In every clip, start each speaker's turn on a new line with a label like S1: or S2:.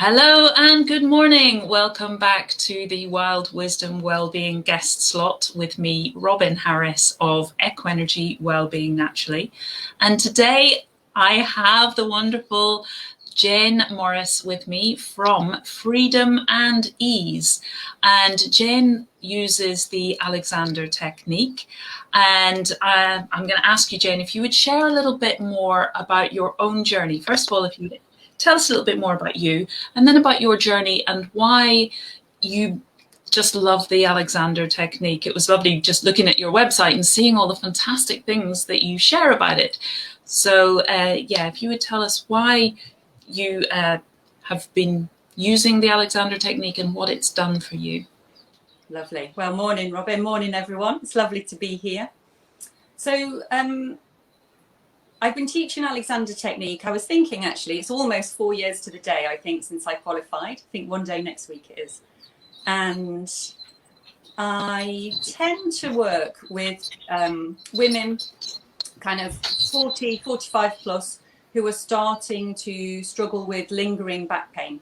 S1: Hello and good morning. Welcome back to the Wild Wisdom Wellbeing guest slot with me, Robin Harris of Equenergy Wellbeing Naturally. And today I have the wonderful Jane Morris with me from Freedom and Ease. And Jane uses the Alexander technique. And I'm going to ask you, Jane, if you would share a little bit more about your own journey. First of all, if you would tell us a little bit more about you and then about your journey and why you just love the Alexander technique. It was lovely just looking at your website and seeing all the fantastic things that you share about it. So if you would tell us why you have been using the Alexander technique and what it's done for you.
S2: Lovely. Well, morning, Robin. Morning, everyone. It's lovely to be here. So I've been teaching Alexander technique. I was thinking, actually, it's almost 4 years to the day, I think, since I qualified. I think one day next week it is. And I tend to work with women kind of 40, 45 plus who are starting to struggle with lingering back pain.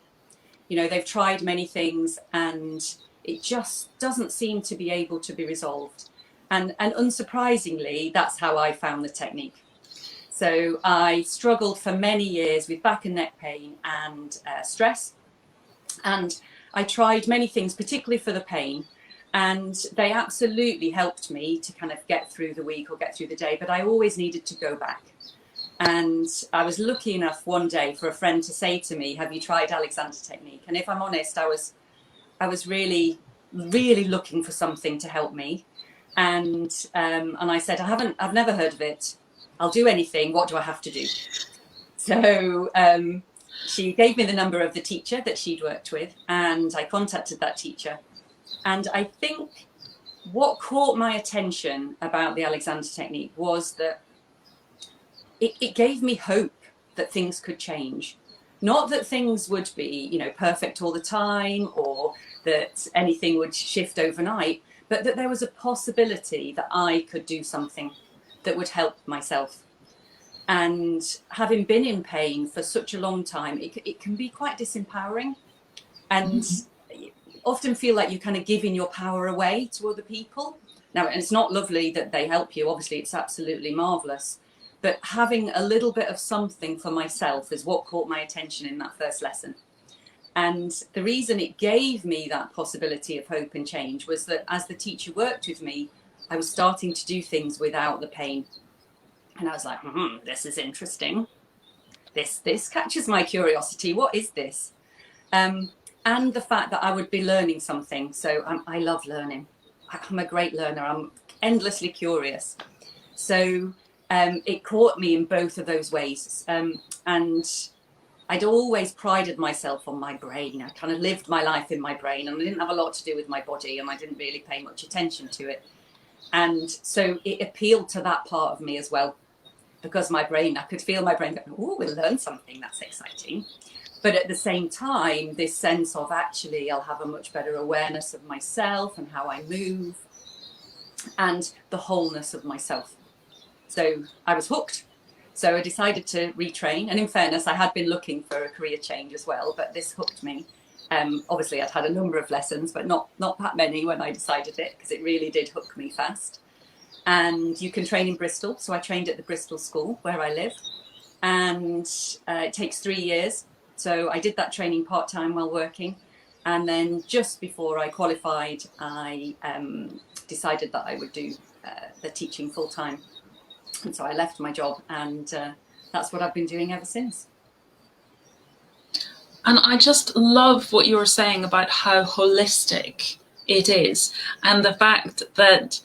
S2: You know, they've tried many things and it just doesn't seem to be able to be resolved. And unsurprisingly, that's how I found the technique. So I struggled for many years with back and neck pain and stress. And I tried many things, particularly for the pain. And they absolutely helped me to kind of get through the week or get through the day. But I always needed to go back. And I was lucky enough one day for a friend to say to me, have you tried Alexander technique? And if I'm honest, I was really, really looking for something to help me. And I said, I've never heard of it. I'll do anything. What do I have to do? So she gave me the number of the teacher that she'd worked with, and I contacted that teacher. And I think what caught my attention about the Alexander technique was that it gave me hope that things could change. Not that things would be, you know, perfect all the time or that anything would shift overnight, but that there was a possibility that I could do something that would help myself. And having been in pain for such a long time, it can be quite disempowering and often feel like you're kind of giving your power away to other people. Now, and it's not lovely that they help you. Obviously, it's absolutely marvelous. But having a little bit of something for myself is what caught my attention in that first lesson. And the reason it gave me that possibility of hope and change was that as the teacher worked with me, I was starting to do things without the pain. And I was like, this is interesting. This catches my curiosity. What is this? And the fact that I would be learning something. So I love learning. I'm a great learner. I'm endlessly curious. So it caught me in both of those ways. And I'd always prided myself on my brain. I kind of lived my life in my brain and I didn't have a lot to do with my body and I didn't really pay much attention to it. And so it appealed to that part of me as well, because I could feel my brain going, oh, we'll learn something, that's exciting. But at the same time, this sense of actually I'll have a much better awareness of myself and how I move and the wholeness of myself. So I was hooked. So I decided to retrain. And in fairness, I had been looking for a career change as well, but this hooked me. Obviously, I'd had a number of lessons, but not that many when I decided it, because it really did hook me fast. And you can train in Bristol. So I trained at the Bristol school where I live. And it takes 3 years. So I did that training part-time while working. And then just before I qualified, I decided that I would do the teaching full-time. And so I left my job and that's what I've been doing ever since.
S1: And I just love what you were saying about how holistic it is and the fact that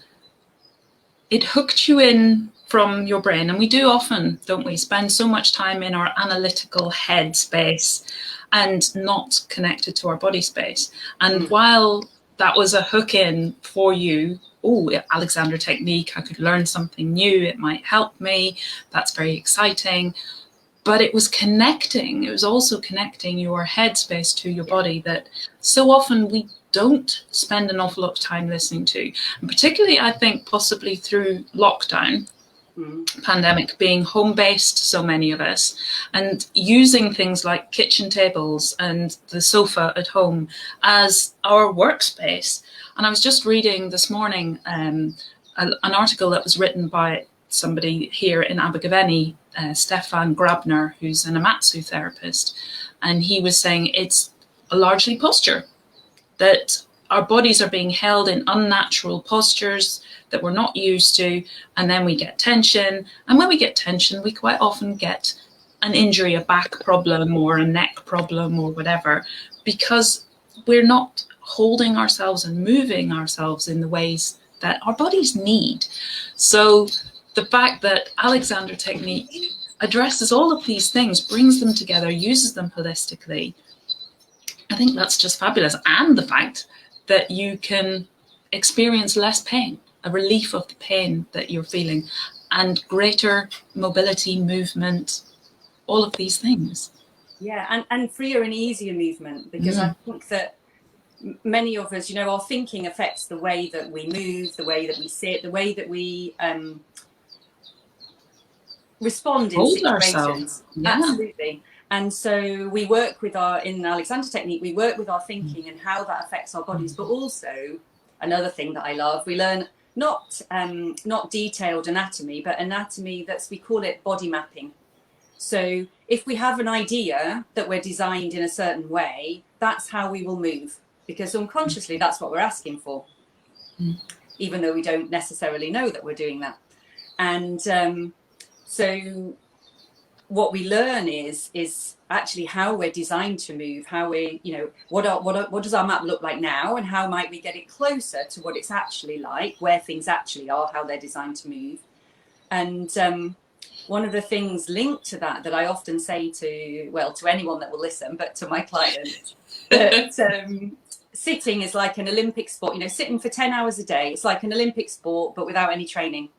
S1: it hooked you in from your brain. And we do often, don't we, spend so much time in our analytical head space and not connected to our body space. And while that was a hook in for you, oh, Alexander technique, I could learn something new, it might help me, that's very exciting. But it was connecting, it was also connecting your headspace to your body that so often we don't spend an awful lot of time listening to. And particularly, I think, possibly through lockdown, pandemic, being home-based, so many of us, and using things like kitchen tables and the sofa at home as our workspace. And I was just reading this morning an article that was written by somebody here in Abergavenny, Stefan Grabner, who's an Amatsu therapist, and he was saying it's largely posture, that our bodies are being held in unnatural postures that we're not used to, and then we get tension. And when we get tension, we quite often get an injury, a back problem or a neck problem or whatever, because we're not holding ourselves and moving ourselves in the ways that our bodies need. So the fact that Alexander Technique addresses all of these things, brings them together, uses them holistically, I think that's just fabulous. And the fact that you can experience less pain, a relief of the pain that you're feeling, and greater mobility, movement, all of these things.
S2: Yeah, and freer and easier movement, because I think that many of us, our thinking affects the way that we move, the way that we sit, the way that we respond in situations.
S1: Yeah.
S2: Absolutely. And so we work with in Alexander Technique, we work with our thinking and how that affects our bodies. But also, another thing that I love, we learn not detailed anatomy, but anatomy we call it body mapping. So if we have an idea that we're designed in a certain way, that's how we will move, because unconsciously that's what we're asking for, even though we don't necessarily know that we're doing that. And so what we learn is actually how we're designed to move, how we, what does our map look like now, and how might we get it closer to what it's actually like, where things actually are, how they're designed to move. And one of the things linked to that I often say to anyone that will listen, but to my clients, that sitting is like an Olympic sport. Sitting for 10 hours a day, it's like an Olympic sport, but without any training,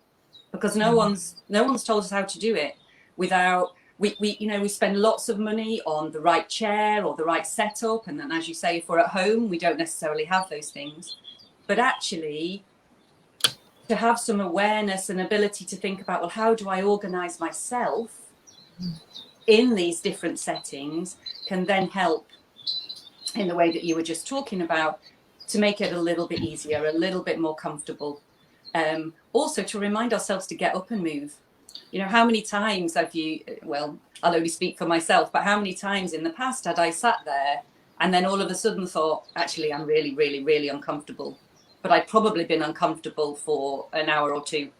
S2: because no one's told us how to do it. Without we spend lots of money on the right chair or the right setup, and then, as you say, if we're at home, we don't necessarily have those things. But actually, to have some awareness and ability to think about, well, how do I organize myself in these different settings, can then help in the way that you were just talking about, to make it a little bit easier, a little bit more comfortable. Also to remind ourselves to get up and move. How many times have you, well, I'll only speak for myself, but how many times in the past had I sat there and then all of a sudden thought, actually, I'm really, really, really uncomfortable. But I'd probably been uncomfortable for an hour or two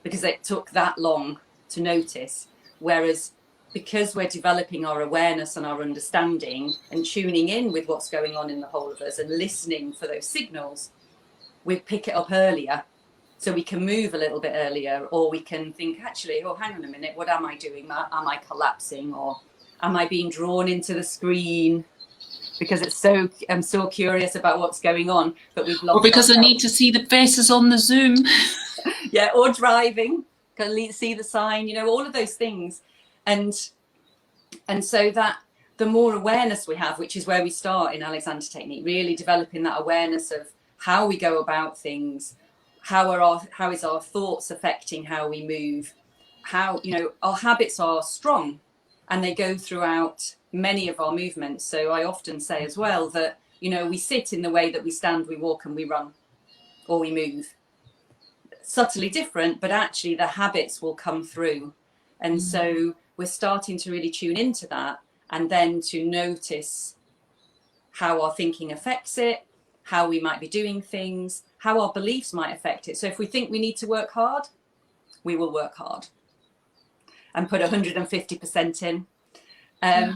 S2: because it took that long to notice. Whereas because we're developing our awareness and our understanding and tuning in with what's going on in the whole of us and listening for those signals, we pick it up earlier. So we can move a little bit earlier, or we can think, actually, oh, hang on a minute, what am I doing? Am I collapsing, or am I being drawn into the screen? Because I'm so curious about what's going on, but we've lost.
S1: Or because I need to see the faces on the Zoom.
S2: Yeah, or driving, can see the sign, all of those things. And so that the more awareness we have, which is where we start in Alexander Technique, really developing that awareness of how we go about things, how is our thoughts affecting how we move, how, our habits are strong and they go throughout many of our movements. So I often say as well that, we sit in the way that we stand, we walk and we run, or we move. Subtly different, but actually the habits will come through. And so we're starting to really tune into that, and then to notice how our thinking affects it, how we might be doing things, how our beliefs might affect it. So if we think we need to work hard, we will work hard and put 150% in.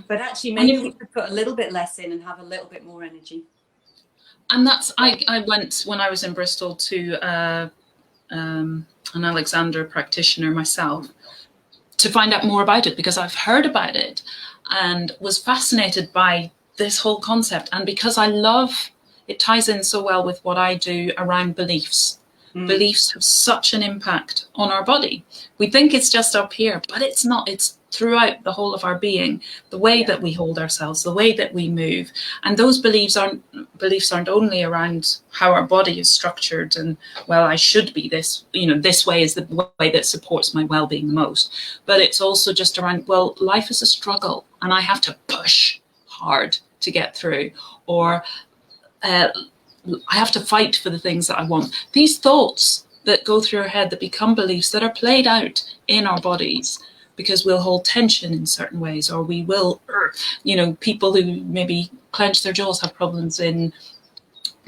S2: But actually, maybe we could put a little bit less in and have a little bit more energy.
S1: And I went, when I was in Bristol, to an Alexander practitioner myself to find out more about it, because I've heard about it and was fascinated by this whole concept. And because it ties in so well with what I do around beliefs. Beliefs have such an impact on our body. We think it's just up here, but it's not. It's throughout the whole of our being, the way that we hold ourselves, the way that we move. And those beliefs aren't only around how our body is structured and, well, I should be this, this way is the way that supports my well-being the most. But it's also just around, well, life is a struggle and I have to push hard to get through, or I have to fight for the things that I want. These thoughts that go through our head that become beliefs that are played out in our bodies, because we'll hold tension in certain ways, or we will, people who maybe clench their jaws have problems in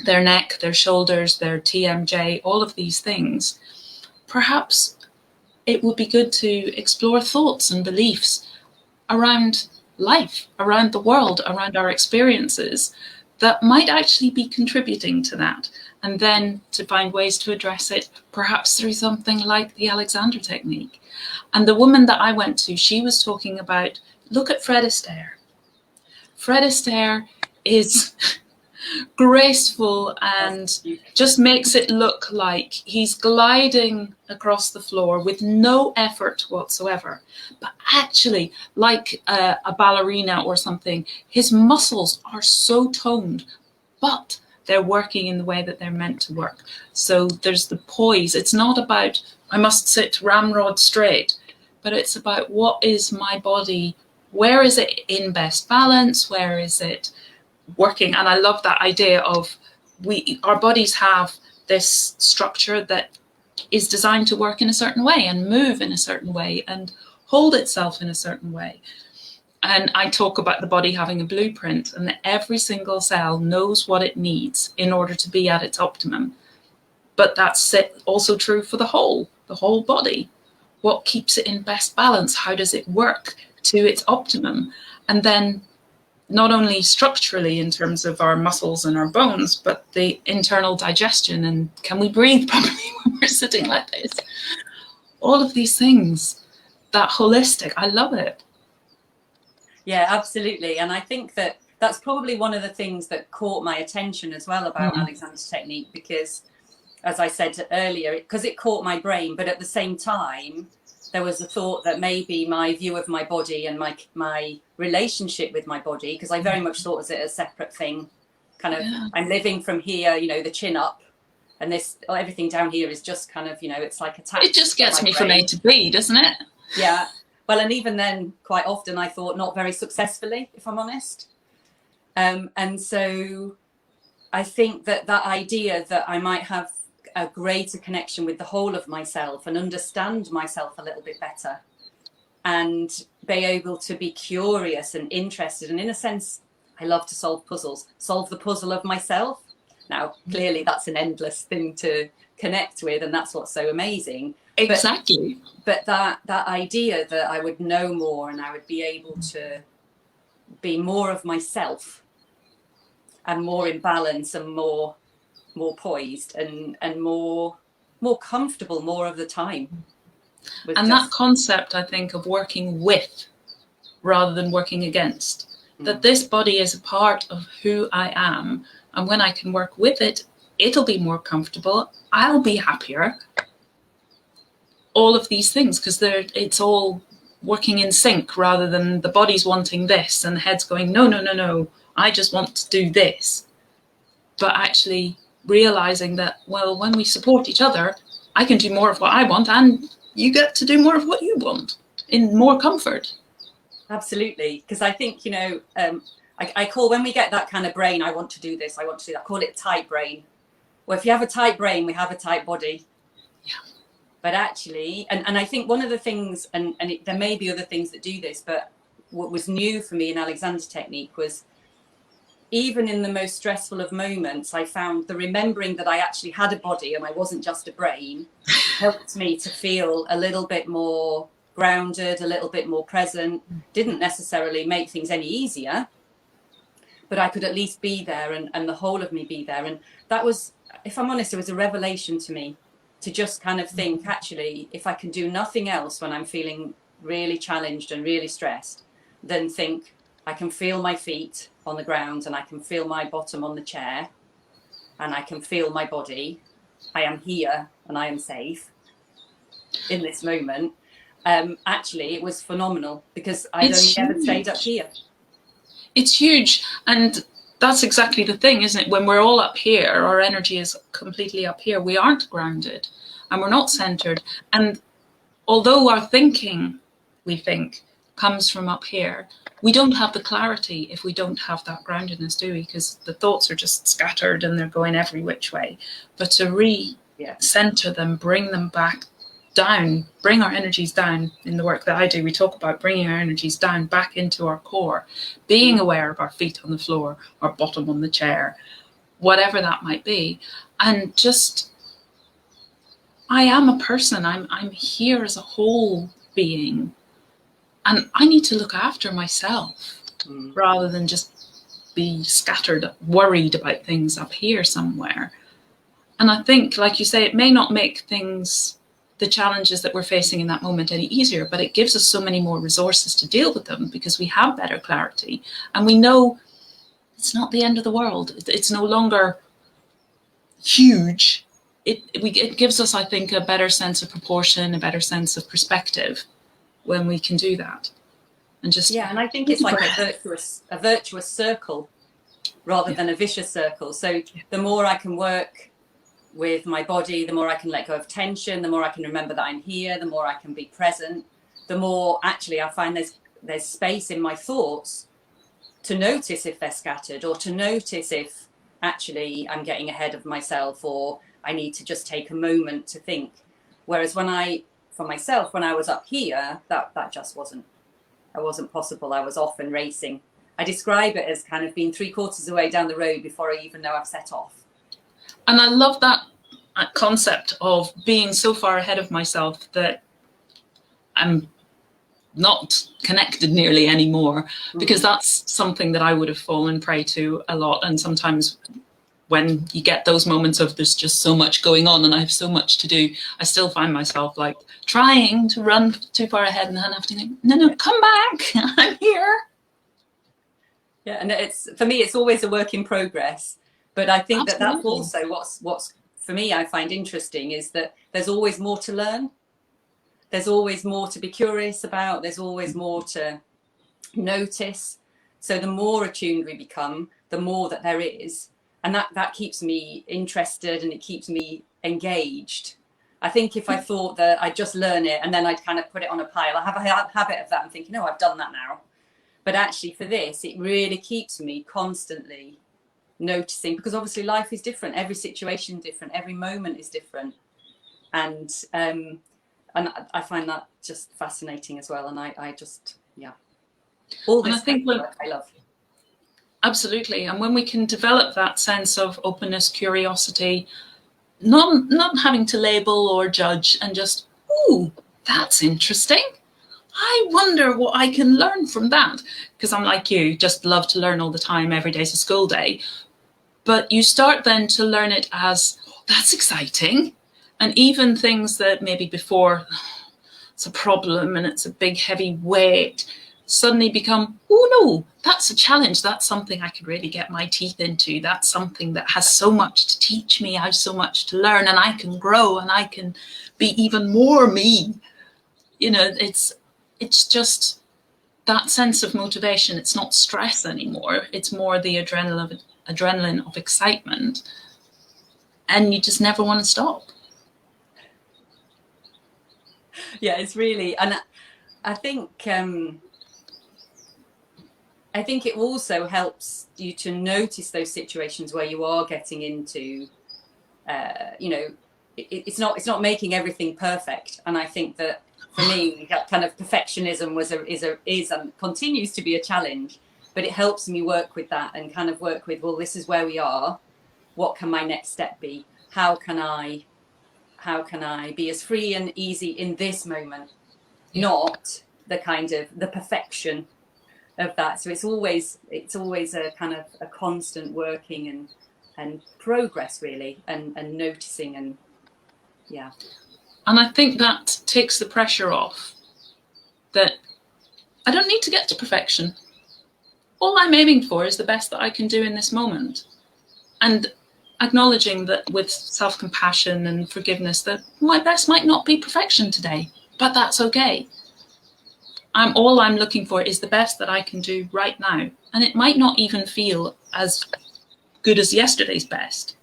S1: their neck, their shoulders, their TMJ, all of these things. Perhaps it would be good to explore thoughts and beliefs around life, around the world, around our experiences that might actually be contributing to that. And then to find ways to address it, perhaps through something like the Alexander technique. And the woman that I went to, she was talking about, look at Fred Astaire. Fred Astaire is graceful and just makes it look like he's gliding across the floor with no effort whatsoever. But actually, like a ballerina or something, his muscles are so toned, but they're working in the way that they're meant to work. So there's the poise. It's not about, I must sit ramrod straight, but it's about what is my body, where is it in best balance, where is it working. And I love that idea of our bodies have this structure that is designed to work in a certain way and move in a certain way and hold itself in a certain way. And I talk about the body having a blueprint, and that every single cell knows what it needs in order to be at its optimum. But that's also true for the whole body. What keeps it in best balance? How does it work to its optimum? And then not only structurally in terms of our muscles and our bones, but the internal digestion, and can we breathe properly when we're sitting like this? All of these things, that holistic, I love it.
S2: Yeah, absolutely. And I think that that's probably one of the things that caught my attention as well about Alexander's technique, because as I said earlier, because it caught my brain, but at the same time, there was a thought that maybe my view of my body and my relationship with my body, because I very much thought of it as a separate thing, kind of, I'm living from here, the chin up, and everything down here is just kind of, it's like attached.
S1: It just gets me from A to B, doesn't it?
S2: Yeah. Well, and even then, quite often I thought not very successfully, if I'm honest. And so I think that idea that I might have a greater connection with the whole of myself and understand myself a little bit better and be able to be curious and interested. And in a sense, I love to solve puzzles, solve the puzzle of myself. Now, clearly that's an endless thing to connect with, and that's what's so amazing.
S1: Exactly.
S2: But that idea that I would know more and I would be able to be more of myself and more in balance and more poised and more comfortable more of the time.
S1: And that concept, I think, of working with rather than working against, that this body is a part of who I am. And when I can work with it, it'll be more comfortable. I'll be happier. All of these things, because it's all working in sync rather than the body's wanting this and the head's going, no, I just want to do this. But actually realizing that, well, when we support each other, I can do more of what I want and you get to do more of what you want in more comfort.
S2: Absolutely. Because I think, I call, when we get that kind of brain, I want to do this, I want to do that, I call it tight brain. Well, if you have a tight brain, we have a tight body.
S1: Yeah.
S2: But actually, and I think one of the things, and there may be other things that do this, but what was new for me in Alexander's technique was, even in the most stressful of moments, I found the remembering that I actually had a body and I wasn't just a brain helped me to feel a little bit more grounded, a little bit more present. Didn't necessarily make things any easier, but I could at least be there and the whole of me be there. And that was, if I'm honest, it was a revelation to me, to just kind of think, actually, if I can do nothing else when I'm feeling really challenged and really stressed, then think I can feel my feet on the ground and I can feel my bottom on the chair and I can feel my body. I am here and I am safe in this moment. actually it was phenomenal because I'd
S1: It's
S2: only ever stayed up
S1: huge.
S2: here.
S1: It's huge. And that's exactly the thing, isn't it? When we're all up here, our energy is completely up here. We aren't grounded and we're not centered. And although our thinking, we think, comes from up here, we don't have the clarity if we don't have that groundedness, do we? Because the thoughts are just scattered and they're going every which way. But to re-center them, bring them back down, bring our energies down. In the work that I do, we talk about bringing our energies down back into our core, being aware of our feet on the floor, our bottom on the chair, whatever that might be. And just, I am a person, I'm here as a whole being. And I need to look after myself rather than just be scattered, worried about things up here somewhere. And I think, like you say, it may not make things, the challenges that we're facing in that moment, any easier, but it gives us so many more resources to deal with them because we have better clarity and we know it's not the end of the world. It's no longer huge. It gives us, I think, a better sense of proportion, a better sense of perspective when we can do that. And just,
S2: yeah, and I think it's like a virtuous circle rather than a vicious circle. So the more I can work with my body, the more I can let go of tension, the more I can remember that I'm here, the more I can be present, the more actually I find there's space in my thoughts to notice if they're scattered, or to notice if actually I'm getting ahead of myself, or I need to just take a moment to think. Whereas for myself, when I was up here, that just wasn't possible. I was off and racing. I describe it as kind of being 3/4 of the way down the road before I even know I've set off.
S1: And I love that concept of being so far ahead of myself that I'm not connected nearly anymore, because that's something that I would have fallen prey to a lot. And sometimes when you get those moments of there's just so much going on and I have so much to do, I still find myself like trying to run too far ahead and then have to think, no, come back, I'm here.
S2: Yeah, and for me, it's always a work in progress. But I think
S1: Absolutely.
S2: that's also what's for me, I find interesting, is that there's always more to learn. There's always more to be curious about. There's always more to notice. So the more attuned we become, the more that there is. And that keeps me interested and it keeps me engaged. I think if I thought that I'd just learn it and then I'd kind of put it on a pile, I have a habit of that and thinking, no, I've done that now. But actually for this, it really keeps me constantly noticing, because obviously life is different. Every situation is different. Every moment is different. And I find that just fascinating as well. And I just, yeah. All this work I love.
S1: Absolutely. And when we can develop that sense of openness, curiosity, not having to label or judge, and just, ooh, that's interesting. I wonder what I can learn from that. Because I'm like you, just love to learn all the time. Every day's a school day. But you start then to learn it as, oh, that's exciting. And even things that maybe before it's a problem and it's a big heavy weight, suddenly become, oh no, that's a challenge. That's something I could really get my teeth into. That's something that has so much to teach me. I have so much to learn, and I can grow and I can be even more me. You know, it's just that sense of motivation. It's not stress anymore. It's more the adrenaline of excitement. And you just never want to stop.
S2: Yeah, it's really, and I think it also helps you to notice those situations where you are getting into, you know, it's not making everything perfect. And I think that for me, that kind of perfectionism is and continues to be a challenge. But it helps me work with that and kind of work with, well, this is where we are. What can my next step be? How can I be as free and easy in this moment? Not the kind of the perfection of that. So it's always a kind of a constant working and progress, really, and noticing, and yeah.
S1: And I think that takes the pressure off, that I don't need to get to perfection. All I'm aiming for is the best that I can do in this moment. And acknowledging that with self-compassion and forgiveness, that my best might not be perfection today. but that's okay. All I'm looking for is the best that I can do right now. And it might not even feel as good as yesterday's best.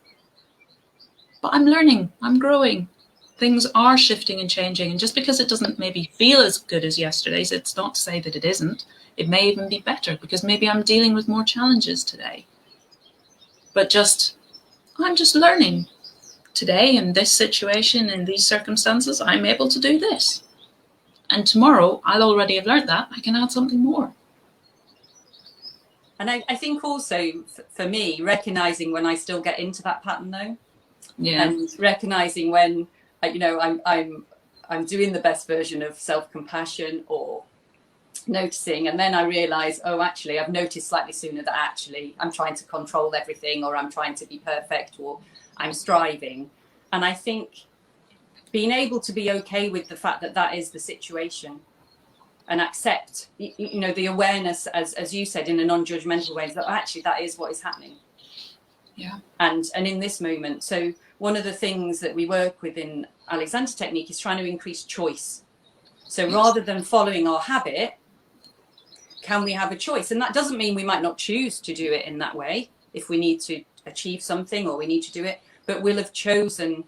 S1: But I'm learning, I'm growing. Things are shifting and changing. And just because it doesn't maybe feel as good as yesterday's, it's not to say that it isn't. It may even be better because maybe I'm dealing with more challenges today. But I'm just learning. Today, in this situation, in these circumstances, I'm able to do this. And tomorrow, I'll already have learned that. I can add something more.
S2: And I think also for me, recognizing when I still get into that pattern though, and recognizing when I'm doing the best version of self-compassion or noticing, and then I realize, oh, actually, I've noticed slightly sooner that actually I'm trying to control everything, or I'm trying to be perfect, or I'm striving. And I think being able to be okay with the fact that that is the situation and accept, the awareness, as you said, in a non-judgmental way, that actually that is what is happening.
S1: Yeah.
S2: And in this moment. So one of the things that we work with in Alexander Technique is trying to increase choice. So rather than following our habit, can we have a choice? And that doesn't mean we might not choose to do it in that way if we need to achieve something or we need to do it, but we'll have chosen,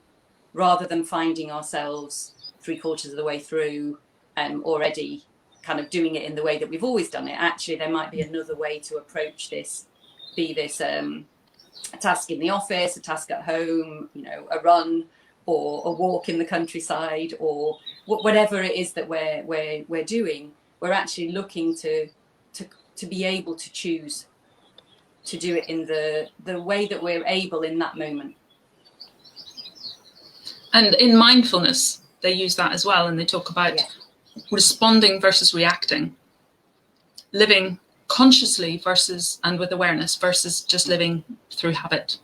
S2: rather than finding ourselves 3/4 of the way through already kind of doing it in the way that we've always done it. Actually, there might be another way to approach this, be this a task in the office, a task at home, a run or a walk in the countryside, or whatever it is that we're doing. We're actually looking to be able to choose to do it in the way that we're able in that moment.
S1: And in mindfulness, they use that as well. And they talk about responding versus reacting, living consciously and with awareness versus just living through habit.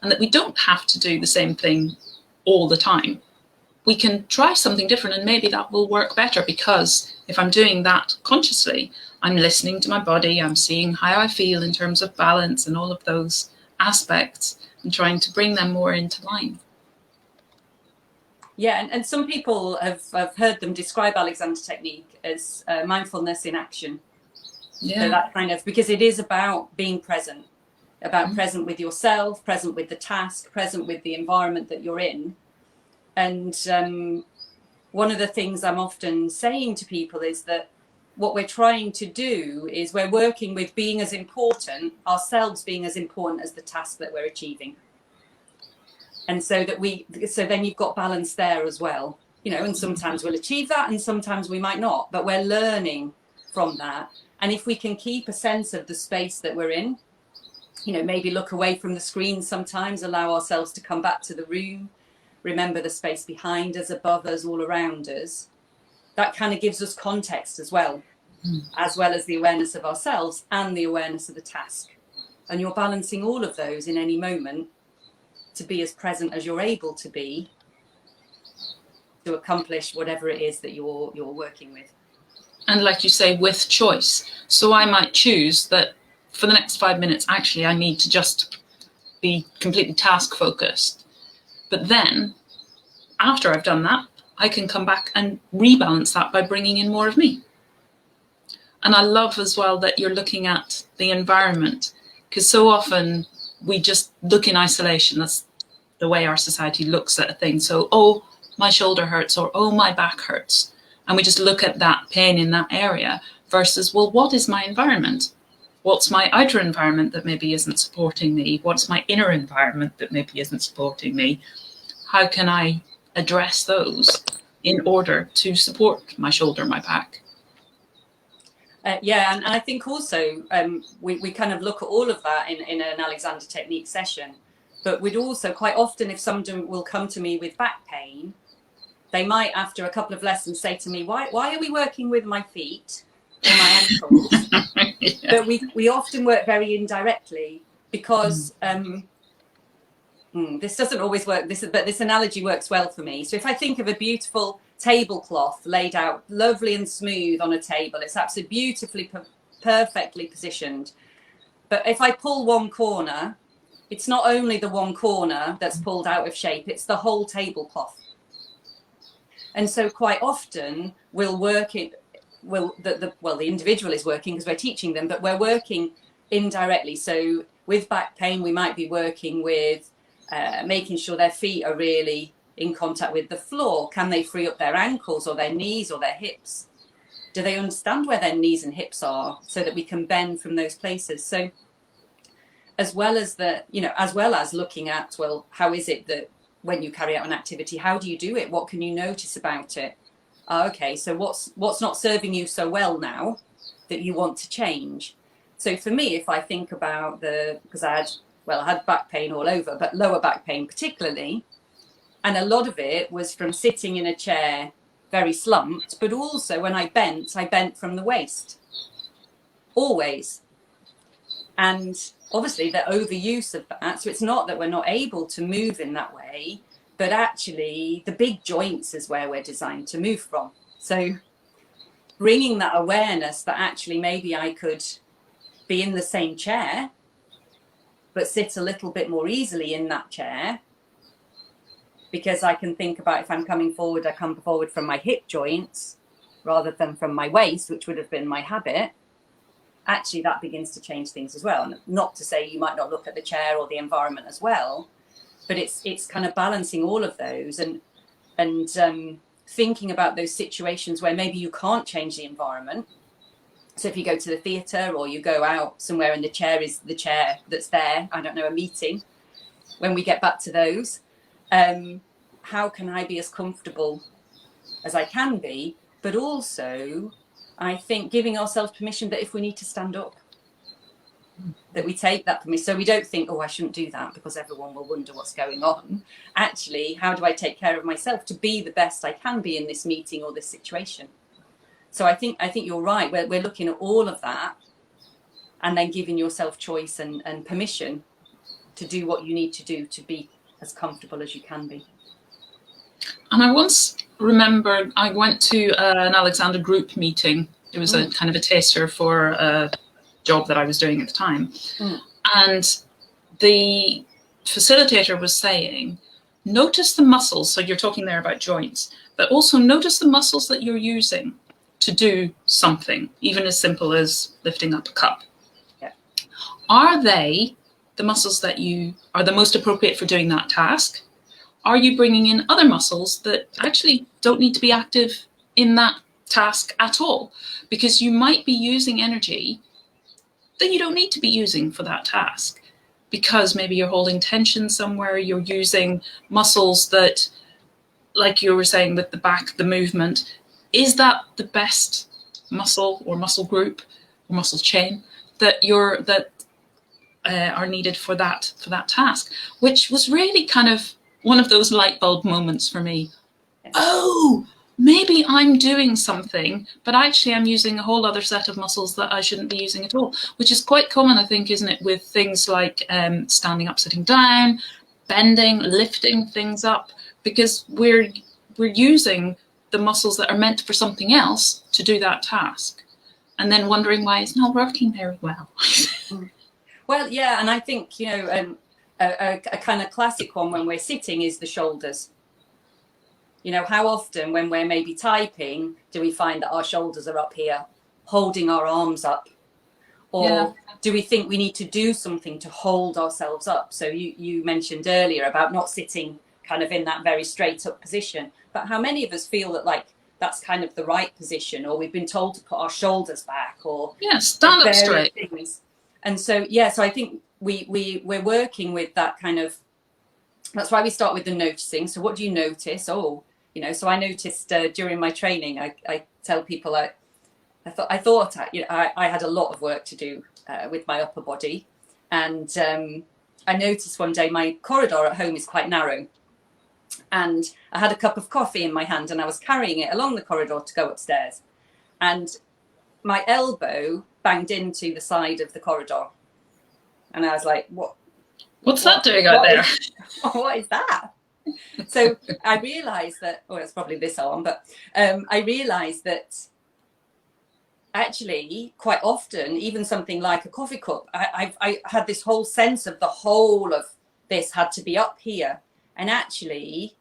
S1: And that we don't have to do the same thing all the time. We can try something different and maybe that will work better, because if I'm doing that consciously, I'm listening to my body, I'm seeing how I feel in terms of balance and all of those aspects and trying to bring them more into line.
S2: Yeah, and some people I've heard them describe Alexander Technique as mindfulness in action.
S1: Yeah.
S2: So that kind of, because it is about being present, about present with yourself, present with the task, present with the environment that you're in. And one of the things I'm often saying to people is that what we're trying to do is we're working with being as important, ourselves being as important as the task that we're achieving. And so then you've got balance there as well, and sometimes we'll achieve that and sometimes we might not, but we're learning from that. And if we can keep a sense of the space that we're in, maybe look away from the screen sometimes, allow ourselves to come back to the room, remember the space behind us, above us, all around us, that kind of gives us context as well as the awareness of ourselves and the awareness of the task. And you're balancing all of those in any moment to be as present as you're able to be to accomplish whatever it is that you're working with.
S1: And like you say, with choice. So I might choose that for the next 5 minutes, actually, I need to just be completely task focused. But then after I've done that, I can come back and rebalance that by bringing in more of me. And I love as well that you're looking at the environment, because so often we just look in isolation. That's the way our society looks at a thing. So, oh, my shoulder hurts, or oh, my back hurts. And we just look at that pain in that area versus, well, what is my environment? What's my outer environment that maybe isn't supporting me? What's my inner environment that maybe isn't supporting me? How can I address those in order to support my shoulder, my back?
S2: And I think also we kind of look at all of that in an Alexander Technique session, but we'd also quite often, if someone will come to me with back pain, they might, after a couple of lessons, say to me, why are we working with my feet or my ankles? But we often work very indirectly because this doesn't always work, but this analogy works well for me. So if I think of a beautiful tablecloth laid out lovely and smooth on a table, it's absolutely beautifully, perfectly positioned. But if I pull one corner, it's not only the one corner that's pulled out of shape, it's the whole tablecloth. And so quite often we'll work it, the individual is working because we're teaching them, but we're working indirectly. So with back pain, we might be working with making sure their feet are really in contact with the floor. Can they free up their ankles or their knees or their hips? Do they understand where their knees and hips are so that we can bend from those places? So as well as looking at, well, how is it that when you carry out an activity, how do you do it? What can you notice about it? Okay, so what's not serving you so well now that you want to change? So for me, if I think about because I had back pain all over, but lower back pain particularly, and a lot of it was from sitting in a chair very slumped, but also when I bent from the waist, always. And obviously the overuse of that, so it's not that we're not able to move in that way, but actually the big joints is where we're designed to move from. So bringing that awareness that actually maybe I could be in the same chair, but sit a little bit more easily in that chair, because I can think about if I'm coming forward, I come forward from my hip joints rather than from my waist, which would have been my habit. Actually, that begins to change things as well. And not to say you might not look at the chair or the environment as well, but it's kind of balancing all of those and thinking about those situations where maybe you can't change the environment. So if you go to the theatre or you go out somewhere and the chair is the chair that's there, I don't know, a meeting, when we get back to those, how can I be as comfortable as I can be, but also I think giving ourselves permission that if we need to stand up, that we take that permission. So we don't think, oh, I shouldn't do that because everyone will wonder what's going on. Actually, how do I take care of myself to be the best I can be in this meeting or this situation? So I think you're right. We're looking at all of that and then giving yourself choice and permission to do what you need to do to be as comfortable as you can be.
S1: And I once remember I went to an Alexander Group meeting. It was a kind of a taster for a job that I was doing at the time. And the facilitator was saying, notice the muscles. So you're talking there about joints, but also notice the muscles that you're using to do something, even as simple as lifting up a cup.
S2: Yeah.
S1: Are they the muscles that you are the most appropriate for doing that task? Are you bringing in other muscles that actually don't need to be active in that task at all? Because you might be using energy that you don't need to be using for that task, because maybe you're holding tension somewhere, you're using muscles that, like you were saying with the back, the movement, is that the best muscle or muscle group or muscle chain that are needed for that task? Which was really kind of one of those light bulb moments for me. Oh, maybe I'm doing something, but actually I'm using a whole other set of muscles that I shouldn't be using at all, which is quite common, I think, isn't it, with things like standing up, sitting down, bending, lifting things up, because we're using the muscles that are meant for something else to do that task, and then wondering why it's not working very well.
S2: Well, yeah, and I think, a kind of classic one when we're sitting is the shoulders. How often when we're maybe typing do we find that our shoulders are up here, holding our arms up? Or do we think we need to do something to hold ourselves up? So you mentioned earlier about not sitting kind of in that very straight up position. But how many of us feel that like that's kind of the right position, or we've been told to put our shoulders back, or
S1: stand up straight.
S2: Things. And so, so I think we're working with that kind of, that's why we start with the noticing. So what do you notice? So I noticed during my training, I tell people I thought I had a lot of work to do with my upper body. And I noticed one day my corridor at home is quite narrow. And I had a cup of coffee in my hand and I was carrying it along the corridor to go upstairs. And my elbow banged into the side of the corridor. And I was like, what's
S1: that doing out there?
S2: What is that? So I realized that, it's probably this arm, but I realized that actually quite often, even something like a coffee cup, I had this whole sense of the whole of this had to be up here. And actually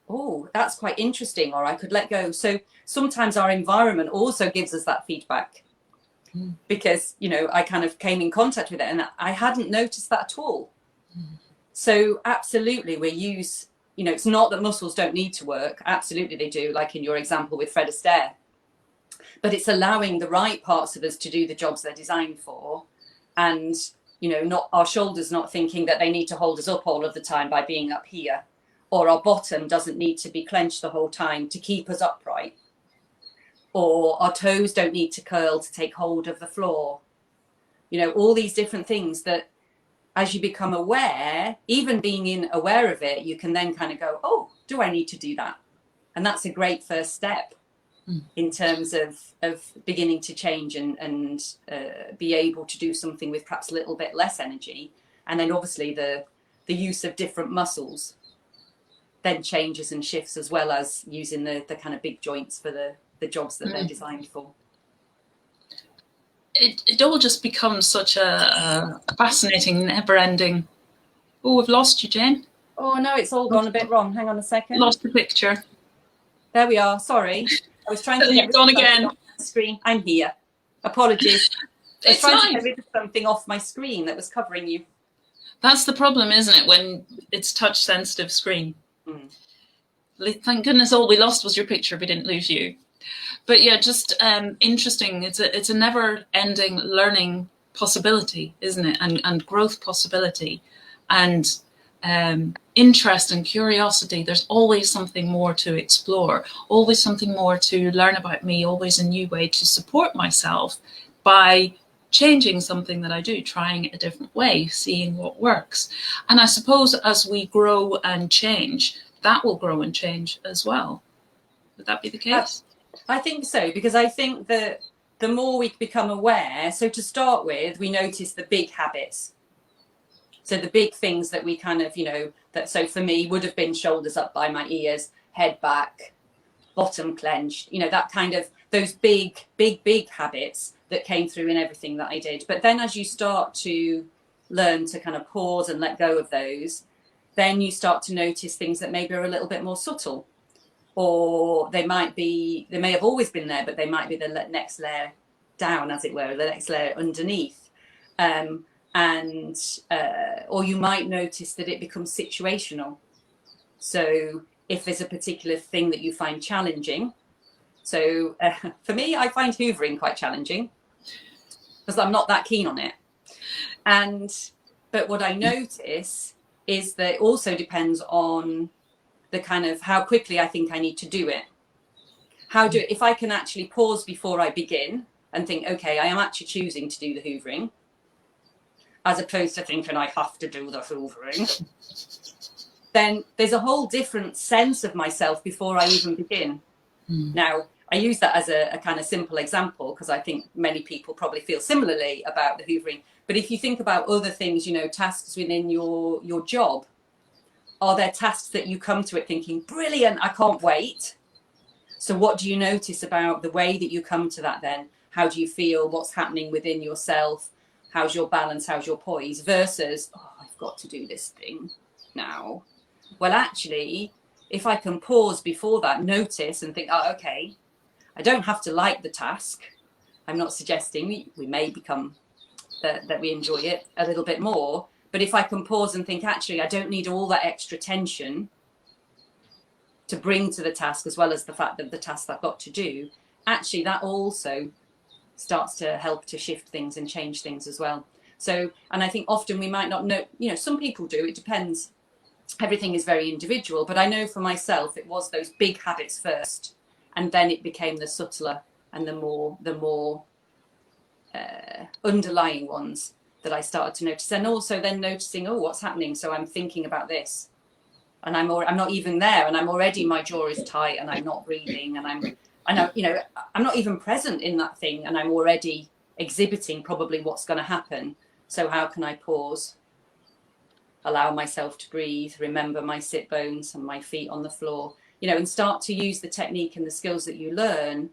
S2: oh, that's quite interesting, or I could let go. So sometimes our environment also gives us that feedback, because, you know, I kind of came in contact with it and I hadn't noticed that at all. So absolutely, we use, you know, it's not that muscles don't need to work. Absolutely they do, like in your example with Fred Astaire. But it's allowing the right parts of us to do the jobs they're designed for. And, you know, not our shoulders not thinking that they need to hold us up all of the time by being up here, or our bottom doesn't need to be clenched the whole time to keep us upright, or our toes don't need to curl to take hold of the floor. You know, all these different things that, as you become aware, even being aware of it, you can then kind of go, oh, do I need to do that? And that's a great first step in terms of beginning to change and be able to do something with perhaps a little bit less energy. And then obviously the use of different muscles then changes and shifts, as well as using the kind of big joints for the jobs that they're designed for.
S1: It all just becomes such a fascinating, never-ending. Oh, we've lost you, Jane.
S2: Oh no, it's all gone a bit wrong. Hang on a second.
S1: Lost the picture.
S2: There we are. Sorry, I was trying to get
S1: You've gone again.
S2: off the screen. I'm here. Apologies. I was trying to get rid of something off my screen that was covering you.
S1: That's the problem, isn't it, when it's touch-sensitive screen? Thank goodness all we lost was your picture. We didn't lose you. But yeah, just interesting. It's a never-ending learning possibility, isn't it? And growth possibility, and interest and curiosity. There's always something more to explore, always something more to learn about me, always a new way to support myself by changing something that I do, trying it a different way, seeing what works. And I suppose as we grow and change, that will grow and change as well. Would that be the case?
S2: I think so, because I think that the more we become aware, so to start with, we notice the big habits. So the big things that we kind of, you know, that, so for me would have been shoulders up by my ears, head back, bottom clenched, you know, that kind of, those big habits that came through in everything that I did. But then as you start to learn to kind of pause and let go of those, then you start to notice things that maybe are a little bit more subtle, or they may have always been there, but they might be the next layer down, as it were, the next layer underneath. Or you might notice that it becomes situational. So if there's a particular thing that you find challenging, so for me, I find hoovering quite challenging because I'm not that keen on it. But what I notice is that it also depends on the kind of how quickly I think I need to do it. If I can actually pause before I begin and think, okay, I am actually choosing to do the hoovering, as opposed to thinking I have to do the hoovering, then there's a whole different sense of myself before I even begin. Now, I use that as a kind of simple example because I think many people probably feel similarly about the hoovering. But if you think about other things, you know, tasks within your job, are there tasks that you come to it thinking, brilliant, I can't wait? So what do you notice about the way that you come to that then? How do you feel? What's happening within yourself? How's your balance? How's your poise? Versus, oh, I've got to do this thing now. Well, actually, if I can pause before that, notice and think, oh, okay, I don't have to like the task. I'm not suggesting we may become that we enjoy it a little bit more. But if I can pause and think, actually, I don't need all that extra tension to bring to the task, as well as the fact that the task I've got to do, actually, that also starts to help to shift things and change things as well. So, and I think often we might not know, you know, some people do, it depends. Everything is very individual, but I know for myself, it was those big habits first, and then it became the subtler and the more underlying ones that I started to notice. And also then noticing, oh, what's happening? So I'm thinking about this, and I'm not even there, and I'm already, my jaw is tight, and I'm not breathing, and I'm not even present in that thing, and I'm already exhibiting probably what's going to happen. So how can I pause, allow myself to breathe, remember my sit bones and my feet on the floor, you know, and start to use the technique and the skills that you learn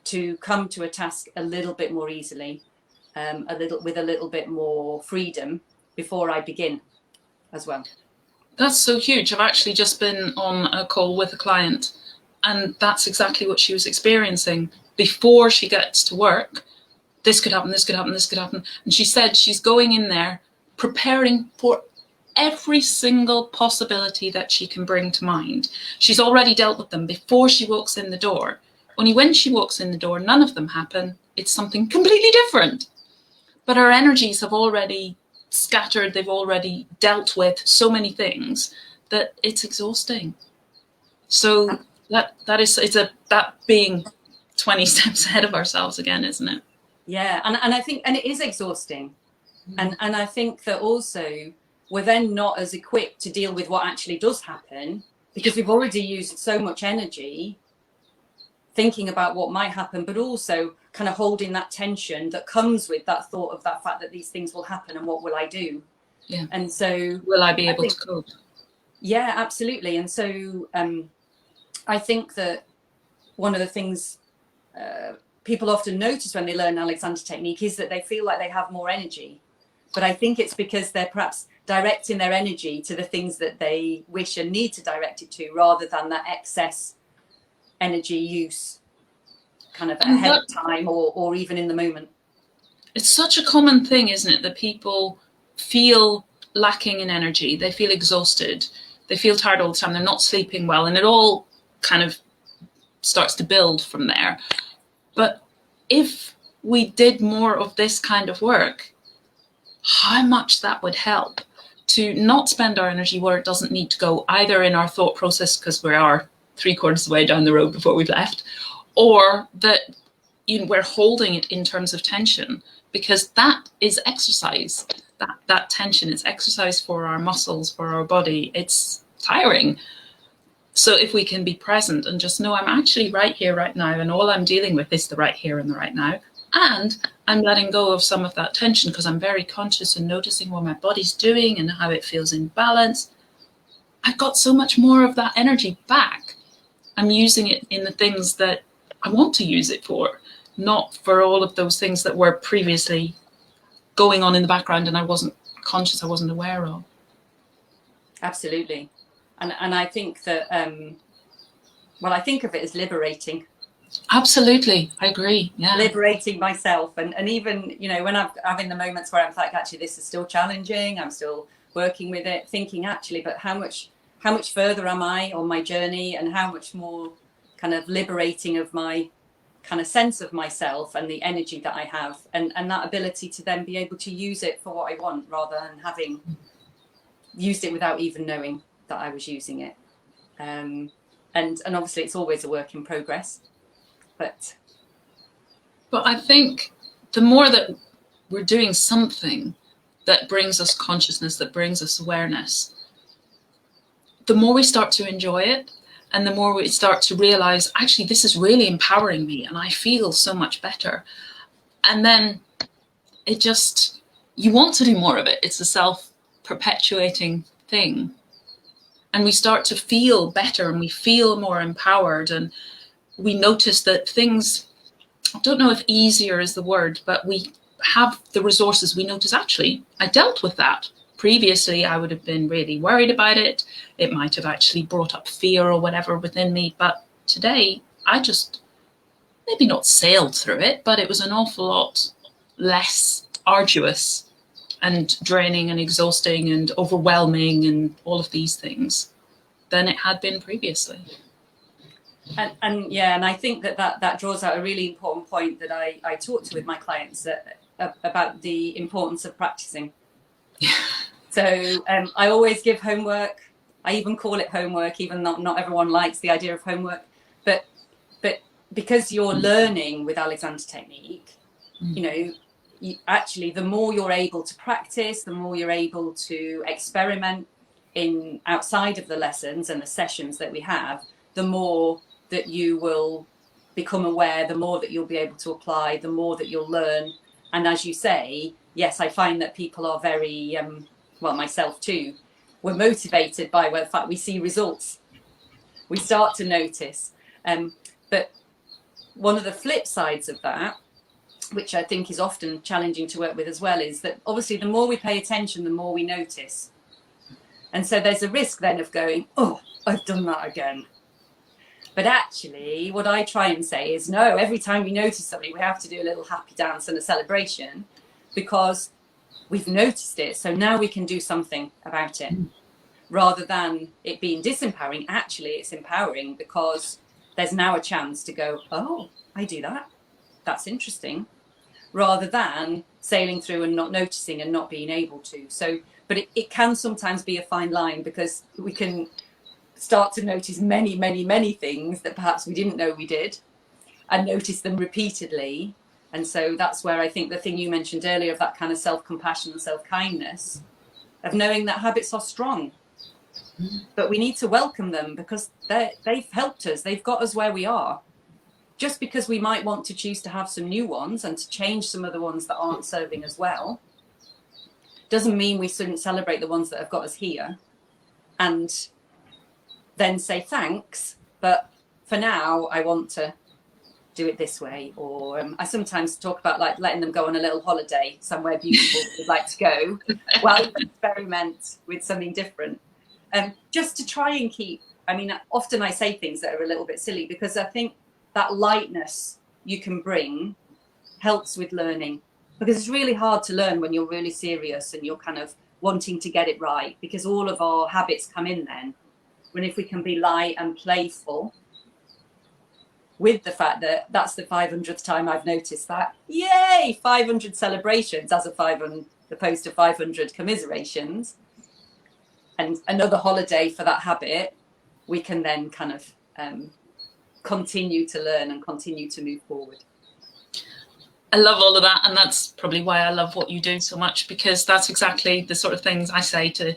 S2: to come to a task a little bit more easily, with a little bit more freedom before I begin as well.
S1: That's so huge. I've actually just been on a call with a client, and that's exactly what she was experiencing before she gets to work. This could happen, this could happen, this could happen. And she said she's going in there preparing for every single possibility that she can bring to mind. She's already dealt with them before she walks in the door. Only when she walks in the door, none of them happen. It's something completely different. But her energies have already scattered, they've already dealt with so many things that it's exhausting. So that is, it's that being 20 steps ahead of ourselves again, isn't it?
S2: Yeah, and I think, and it is exhausting. And I think that also we're then not as equipped to deal with what actually does happen, because we've already used so much energy thinking about what might happen, but also kind of holding that tension that comes with that thought of that fact that these things will happen and what will I do?
S1: Yeah.
S2: And so
S1: will I be able to cope?
S2: Yeah, absolutely. And so I think that one of the things people often notice when they learn Alexander technique is that they feel like they have more energy. But I think it's because they're perhaps directing their energy to the things that they wish and need to direct it to, rather than that excess energy use kind of ahead of time or even in the moment.
S1: It's such a common thing, isn't it, that people feel lacking in energy, they feel exhausted, they feel tired all the time, they're not sleeping well, and it all kind of starts to build from there. But if we did more of this kind of work, how much that would help to not spend our energy where it doesn't need to go, either in our thought process because we are 3/4 of the way down the road before we've left, or that we're holding it in terms of tension, because that is exercise. That tension is exercise for our muscles, for our body. It's tiring. So if we can be present and just know I'm actually right here, right now, and all I'm dealing with is the right here and the right now, and I'm letting go of some of that tension because I'm very conscious and noticing what my body's doing and how it feels in balance, I've got so much more of that energy back. I'm using it in the things that I want to use it for, not for all of those things that were previously going on in the background and I wasn't conscious, I wasn't aware of.
S2: Absolutely. And I think that, well, I think of it as liberating.
S1: Absolutely, I agree. Yeah,
S2: liberating myself, and even when I'm having the moments where I'm like, actually, this is still challenging. I'm still working with it, thinking actually, but how much further am I on my journey, and how much more kind of liberating of my kind of sense of myself and the energy that I have, and that ability to then be able to use it for what I want, rather than having used it without even knowing that I was using it. And obviously it's always a work in progress, but
S1: I think the more that we're doing something that brings us consciousness, that brings us awareness, the more we start to enjoy it, and the more we start to realize, actually, this is really empowering me and I feel so much better. And then it just, you want to do more of it. It's a self-perpetuating thing. And we start to feel better and we feel more empowered, and we notice that things, I don't know if easier is the word, but we have the resources. We notice, actually, I dealt with that. Previously, I would have been really worried about it. It might have actually brought up fear or whatever within me. But today, I just maybe not sailed through it, but it was an awful lot less arduous and draining and exhausting and overwhelming and all of these things than it had been previously.
S2: And yeah, and I think that draws out a really important point that I talk to with my clients about the importance of practicing. So I always give homework. I even call it homework, even though not everyone likes the idea of homework. But because you're learning with Alexander technique, actually, the more you're able to practice, the more you're able to experiment in outside of the lessons and the sessions that we have, the more that you will become aware, the more that you'll be able to apply, the more that you'll learn. And as you say, yes, I find that people are very, well, myself too, we're motivated by the fact we see results. We start to notice. But one of the flip sides of that, which I think is often challenging to work with as well, is that obviously the more we pay attention, the more we notice. And so there's a risk then of going, oh, I've done that again. But actually, what I try and say is, no, every time we notice something, we have to do a little happy dance and a celebration, because we've noticed it. So now we can do something about it. Rather than it being disempowering, actually it's empowering, because there's now a chance to go, oh, I do that. That's interesting. Rather than sailing through and not noticing and not being able to. So, but it can sometimes be a fine line, because we can start to notice many, many, many things that perhaps we didn't know we did, and notice them repeatedly. And so that's where I think the thing you mentioned earlier of that kind of self-compassion and self-kindness, of knowing that habits are strong, but we need to welcome them, because they've helped us. They've got us where we are. Just because we might want to choose to have some new ones and to change some of the ones that aren't serving as well, doesn't mean we shouldn't celebrate the ones that have got us here and then say thanks, but for now I want to do it this way. Or I sometimes talk about like letting them go on a little holiday somewhere beautiful they'd like to go, while you experiment with something different, just to try and keep, I mean, often I say things that are a little bit silly, because I think that lightness you can bring helps with learning, because it's really hard to learn when you're really serious and you're kind of wanting to get it right, because all of our habits come in then. When if we can be light and playful with the fact that that's the 500th time I've noticed that, yay, 500 celebrations as opposed to 500 commiserations, and another holiday for that habit, we can then kind of continue to learn and continue to move forward.
S1: I love all of that, and that's probably why I love what you do so much, because that's exactly the sort of things I say to,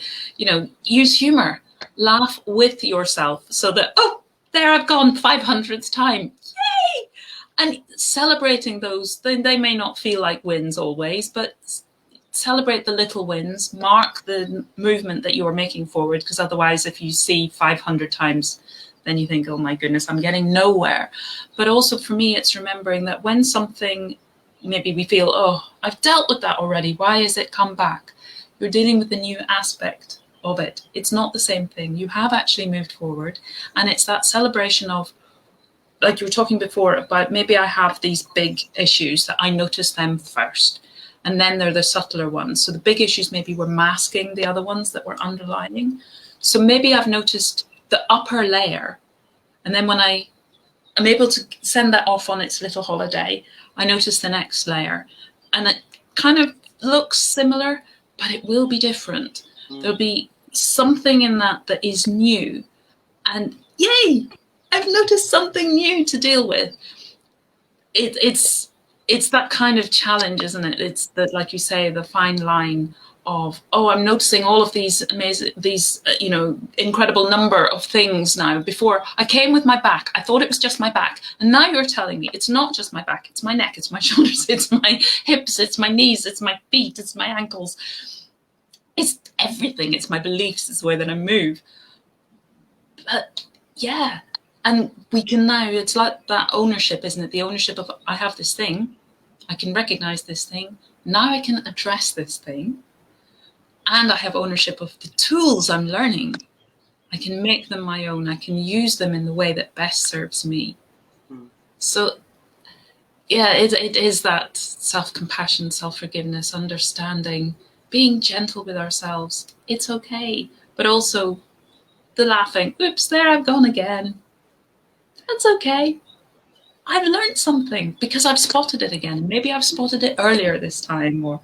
S1: use humor, laugh with yourself, so that, oh, there I've gone 500th time, yay! And celebrating those, they may not feel like wins always, but celebrate the little wins, mark the movement that you're making forward, because otherwise if you see 500 times, then you think, oh my goodness, I'm getting nowhere. But also for me, it's remembering that when something, maybe we feel, oh, I've dealt with that already, why has it come back? You're dealing with a new aspect of it. It's not the same thing. You have actually moved forward. And it's that celebration of, like you were talking before about, maybe I have these big issues that I notice them first. And then they're the subtler ones. So the big issues maybe were masking the other ones that were underlying. So maybe I've noticed the upper layer. And then when I'm able to send that off on its little holiday, I notice the next layer. And it kind of looks similar, but it will be different. There'll be something in that is new. And yay, I've noticed something new to deal with. It's that kind of challenge, isn't it? It's that, like you say, the fine line of, oh, I'm noticing all of these amazing, incredible number of things now. Before I came with my back, I thought it was just my back. And now you're telling me it's not just my back, it's my neck, it's my shoulders, it's my hips, it's my knees, it's my feet, it's my ankles. It's everything. It's my beliefs, it's the way that I move. But yeah, and we can now, it's like that ownership, isn't it? The ownership of, I have this thing, I can recognize this thing, now I can address this thing. And I have ownership of the tools I'm learning. I can make them my own. I can use them in the way that best serves me. So, yeah, it is that self-compassion, self-forgiveness, understanding, being gentle with ourselves. It's okay. But also the laughing. Oops, there I've gone again. That's okay. I've learned something because I've spotted it again. Maybe I've spotted it earlier this time, or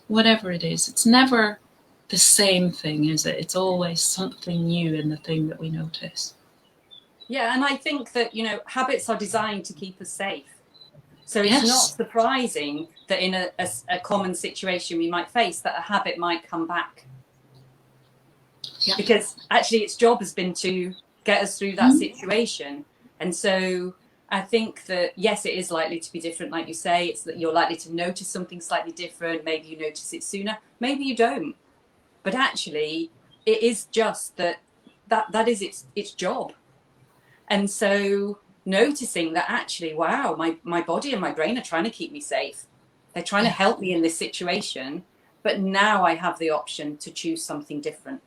S1: whatever it is. It's never the same thing, is it? It's always something new in the thing that we notice.
S2: Yeah, and I think that, habits are designed to keep us safe. So it's not surprising that in a common situation we might face, that a habit might come back. Yeah. Because actually its job has been to get us through that situation. And so I think that, yes, it is likely to be different, like you say. It's that you're likely to notice something slightly different. Maybe you notice it sooner, maybe you don't. But actually, it is just that is its job. And so noticing that actually, wow, my body and my brain are trying to keep me safe. They're trying to help me in this situation. But now I have the option to choose something different.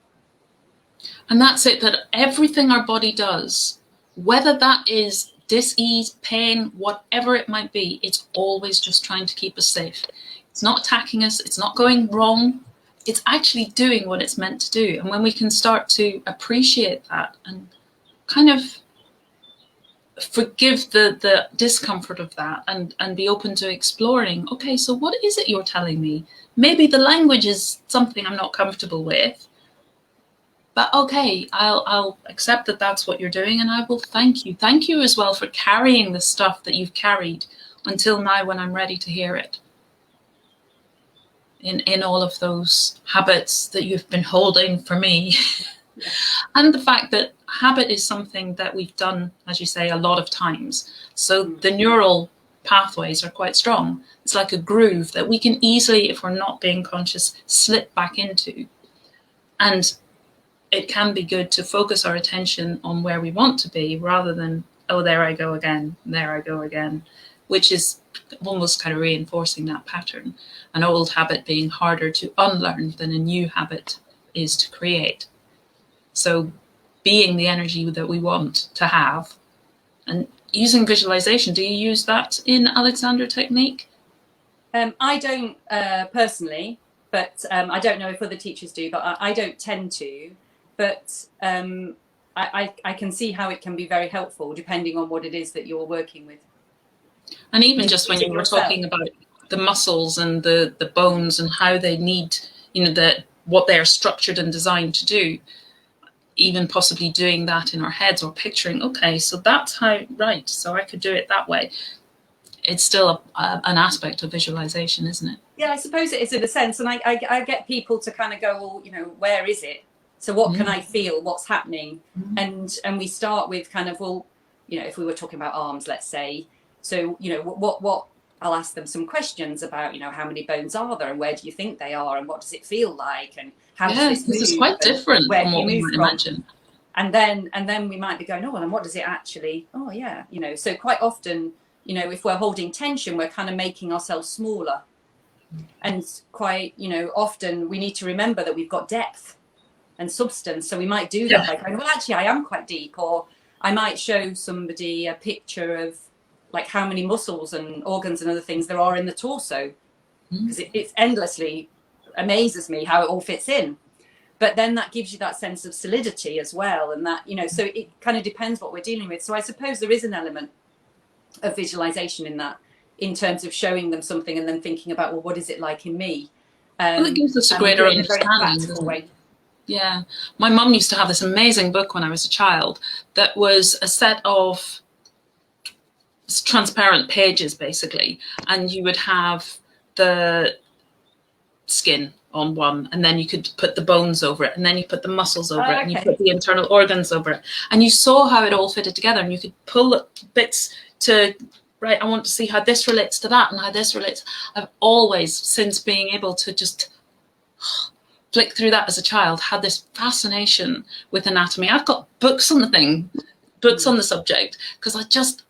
S1: And that's it, that everything our body does, whether that is dis-ease, pain, whatever it might be, it's always just trying to keep us safe. It's not attacking us. It's not going wrong. It's actually doing what it's meant to do. And when we can start to appreciate that and kind of forgive the discomfort of that and be open to exploring, okay, so what is it you're telling me? Maybe the language is something I'm not comfortable with, but okay, I'll accept that that's what you're doing, and I will thank you. Thank you as well for carrying the stuff that you've carried until now when I'm ready to hear it. In all of those habits that you've been holding for me. Yeah. And the fact that habit is something that we've done, as you say, a lot of times. So the neural pathways are quite strong. It's like a groove that we can easily, if we're not being conscious, slip back into. And it can be good to focus our attention on where we want to be rather than, oh, there I go again, there I go again, which is almost kind of reinforcing that pattern. An old habit being harder to unlearn than a new habit is to create. So being the energy that we want to have and using visualization. Do you use that in Alexander technique?
S2: I don't personally, but I don't know if other teachers do, but I don't tend to. But I can see how it can be very helpful depending on what it is that you're working with.
S1: And even just when you were talking about the muscles and the bones and how they need, what they are structured and designed to do, even possibly doing that in our heads or picturing, okay, so that's how, right, so I could do it that way. It's still an aspect of visualization, isn't it?
S2: Yeah, I suppose it is in a sense. And I get people to kind of go, well, where is it? So what can I feel? What's happening? And we start with kind of, well, if we were talking about arms, let's say, so, what I'll ask them some questions about, how many bones are there and where do you think they are and what does it feel like and how does this move?
S1: This is quite different from what we might imagine.
S2: And then we might be going, oh, well, and what does it actually? Oh, yeah, so quite often, if we're holding tension, we're kind of making ourselves smaller. And quite, often we need to remember that we've got depth and substance. So we might do that by going, well, actually, I am quite deep. Or I might show somebody a picture of like how many muscles and organs and other things there are in the torso, because it endlessly amazes me how it all fits in. But then that gives you that sense of solidity as well. And that, so it kind of depends what we're dealing with. So I suppose there is an element of visualization in that, in terms of showing them something and then thinking about, well, what is it like in me?
S1: Well, it gives us a greater understanding. Yeah. My mum used to have this amazing book when I was a child that was a set of transparent pages, basically. And you would have the skin on one, and then you could put the bones over it, and then you put the muscles over it, and you put the internal organs over it. And you saw how it all fitted together, and you could pull bits to, right, I want to see how this relates to that and how this relates. I've always, since being able to just flick through that as a child, had this fascination with anatomy. I've got books on the thing, books on the subject, because I just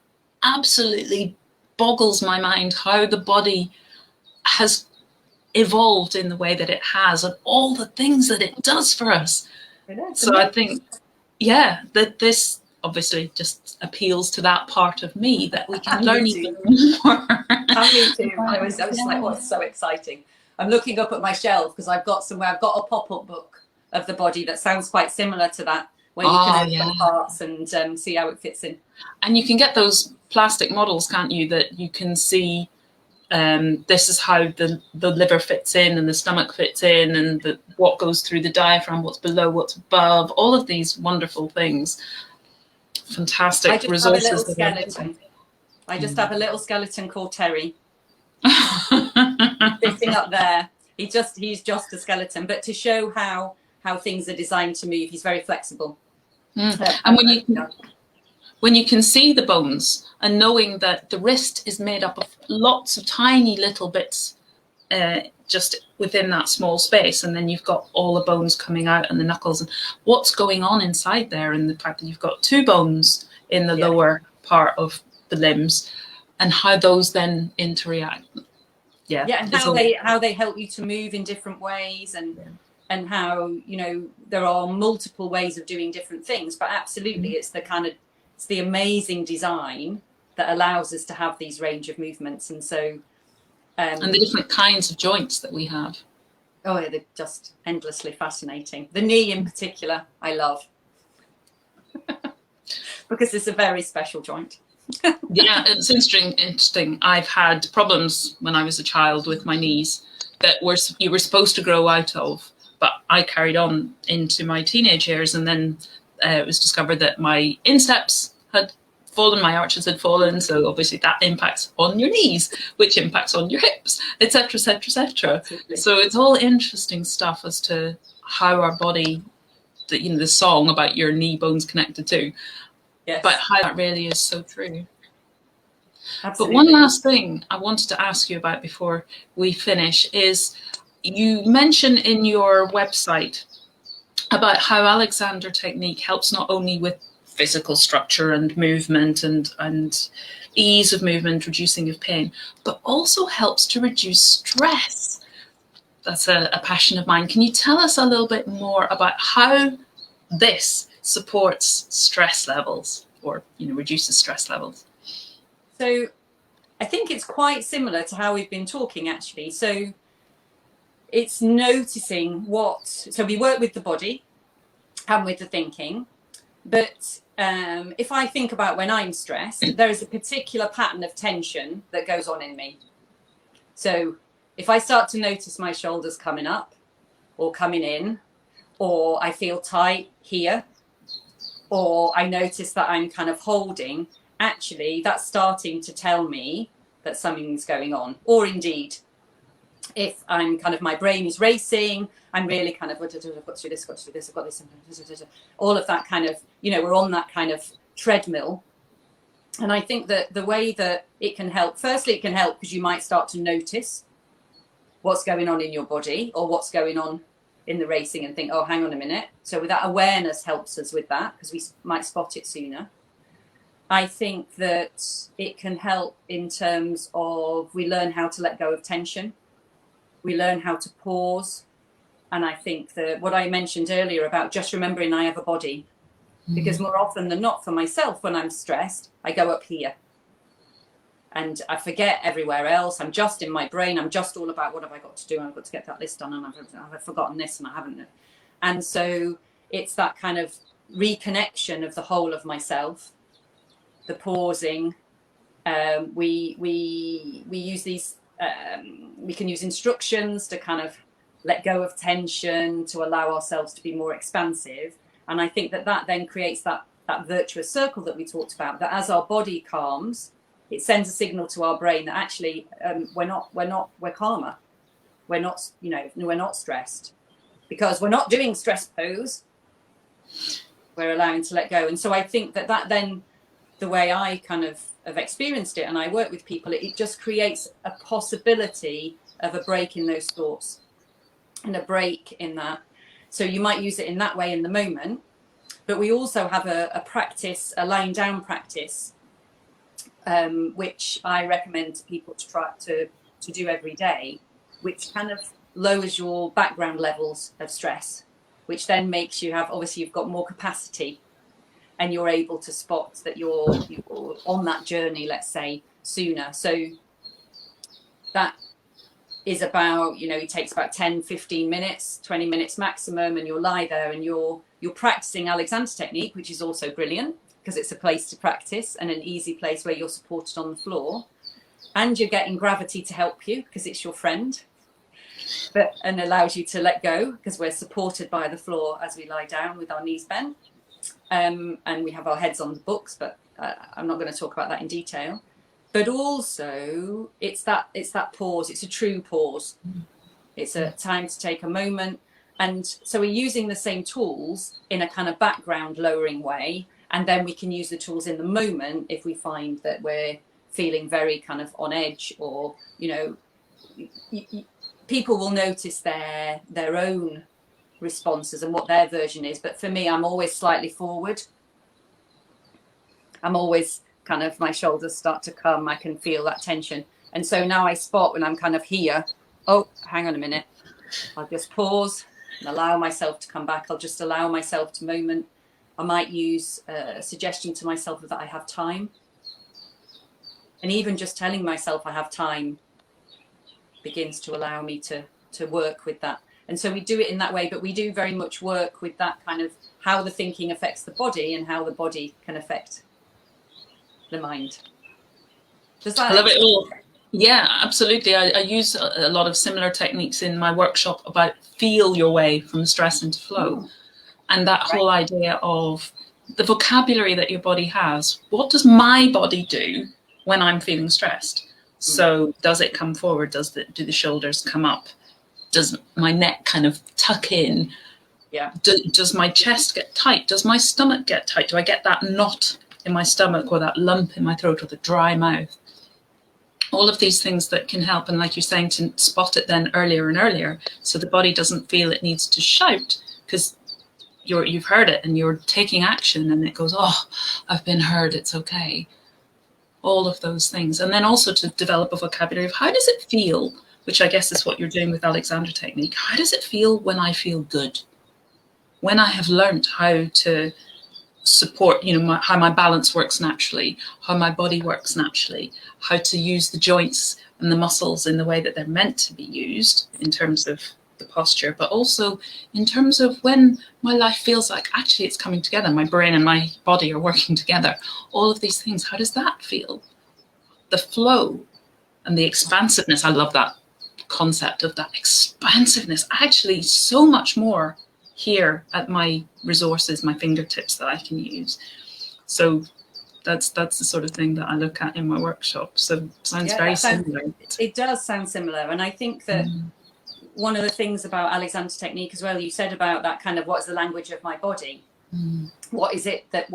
S1: absolutely boggles my mind how the body has evolved in the way that it has and all the things that it does for us. So I think, that this obviously just appeals to that part of me that we can learn even more.
S2: Me too. I was like, oh, it's so exciting. I'm looking up at my shelf because I've got a pop-up book of the body that sounds quite similar to that, where you can open parts and see how it fits in.
S1: And you can get those plastic models, can't you, that you can see this is how the liver fits in and the stomach fits in and what goes through the diaphragm, what's below, what's above, all of these wonderful things. Fantastic resources.
S2: I just have a little skeleton called Terry sitting up there. He's just a skeleton, but to show how things are designed to move, he's very flexible.
S1: And when you can see the bones and knowing that the wrist is made up of lots of tiny little bits just within that small space, and then you've got all the bones coming out and the knuckles and what's going on inside there, and the fact that you've got two bones in the lower part of the limbs and how those then interact.
S2: And how they help you to move in different ways, and and how, you know, there are multiple ways of doing different things, but absolutely it's the amazing design that allows us to have these range of movements. And so
S1: and the different kinds of joints that we have.
S2: Oh yeah, they're just endlessly fascinating. The knee in particular I love because it's a very special joint.
S1: Yeah, it's interesting. I've had problems when I was a child with my knees that you were supposed to grow out of, but I carried on into my teenage years, and then it was discovered that my insteps had fallen, my arches had fallen, so obviously that impacts on your knees, which impacts on your hips, etc., etc., etc. So it's all interesting stuff as to how our body, the song about your knee bones connected to,
S2: yes,
S1: but how that really is so true.
S2: Absolutely.
S1: But one last thing I wanted to ask you about before we finish is, you mention in your website about how Alexander Technique helps not only with physical structure and movement and ease of movement, reducing of pain, but also helps to reduce stress. That's a passion of mine. Can you tell us a little bit more about how this supports stress levels, or reduces stress levels?
S2: So I think it's quite similar to how we've been talking, actually. So it's noticing so we work with the body and with the thinking, but if I think about when I'm stressed, there is a particular pattern of tension that goes on in me. So if I start to notice my shoulders coming up or coming in, or I feel tight here, or I notice that I'm kind of holding, actually that's starting to tell me that something's going on. Or indeed, if I'm kind of, my brain is racing, I'm really kind of, I've got to do this, I've got this, all of that kind of, we're on that kind of treadmill. And I think that the way that it can help, firstly, it can help because you might start to notice what's going on in your body or what's going on in the racing and think, oh, hang on a minute. So that awareness helps us with that because we might spot it sooner. I think that it can help in terms of, we learn how to let go of tension. We learn how to pause. And I think that what I mentioned earlier about just remembering I have a body, because more often than not for myself, when I'm stressed, I go up here and I forget everywhere else. I'm just in my brain. I'm just all about what have I got to do? I've got to get that list done, and I've forgotten this and I haven't. And so it's that kind of reconnection of the whole of myself, the pausing. We use these, we can use instructions to kind of let go of tension, to allow ourselves to be more expansive. And I think that then creates that virtuous circle that we talked about, that as our body calms, it sends a signal to our brain that actually we're calmer. We're not, we're not stressed because we're not doing stress pose. We're allowing to let go. And so I think that then, the way I kind of have experienced it, and I work with people, it just creates a possibility of a break in those thoughts and a break in that. So you might use it in that way in the moment, but we also have a practice, a lying down practice, which I recommend to people to try to do every day, which kind of lowers your background levels of stress, which then makes you have, obviously you've got more capacity and you're able to spot that you're on that journey, let's say, sooner. So that is about, it takes about 10, 15 minutes, 20 minutes maximum, and you'll lie there and you're practicing Alexander Technique, which is also brilliant because it's a place to practice and an easy place where you're supported on the floor, and you're getting gravity to help you because it's your friend, and allows you to let go because we're supported by the floor as we lie down with our knees bent. And we have our heads on the books, but I'm not going to talk about that in detail. But also it's that pause. It's a true pause. It's a time to take a moment. And so we're using the same tools in a kind of background lowering way. And then we can use the tools in the moment if we find that we're feeling very kind of on edge, or, people will notice their own responses and what their version is. But for me, I'm always slightly forward. I'm always kind of, my shoulders start to come. I can feel that tension. And so now I spot when I'm kind of here, oh, hang on a minute. I'll just pause. and allow myself to come back. I'll just allow myself to moment. I might use a suggestion to myself that I have time. And even just telling myself I have time begins to allow me to work with that. And so we do it in that way, but we do very much work with that kind of how the thinking affects the body and how the body can affect the mind. Does that?
S1: I love it all. Yeah, absolutely. I use a lot of similar techniques in my workshop about feel your way from stress into flow. And that whole idea of the vocabulary that your body has. What does my body do when I'm feeling stressed? So does it come forward? Do the shoulders come up? Does my neck kind of tuck in?
S2: Yeah.
S1: Does my chest get tight? Does my stomach get tight? Do I get that knot in my stomach or that lump in my throat or the dry mouth? All of these things that can help. And like you're saying, to spot it then earlier and earlier, so the body doesn't feel it needs to shout, because you've heard it and you're taking action and it goes, oh, I've been heard, it's okay. All of those things. And then also to develop a vocabulary of how does it feel, which I guess is what you're doing with Alexander Technique. How does it feel when I feel good? When I have learned how to support, how my balance works naturally, how my body works naturally, how to use the joints and the muscles in the way that they're meant to be used in terms of the posture, but also in terms of when my life feels like actually it's coming together, my brain and my body are working together. All of these things, how does that feel? The flow and the expansiveness. I love that concept of that expansiveness. Actually, so much more here at my resources, my fingertips that I can use. So that's the sort of thing that I look at in my workshop. So it sounds very similar.
S2: It does sound similar. And I think that one of the things about Alexander Technique as well, you said about that kind of what's the language of my body? What is it that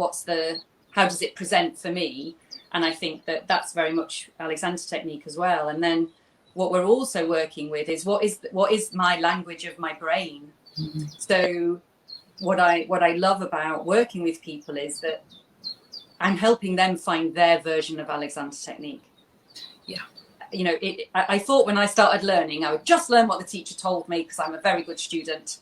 S2: how does it present for me? And I think that that's very much Alexander Technique as well. And then what we're also working with is what is my language of my brain? So what I love about working with people is that I'm helping them find their version of Alexander Technique.
S1: Yeah.
S2: I thought when I started learning, I would just learn what the teacher told me because I'm a very good student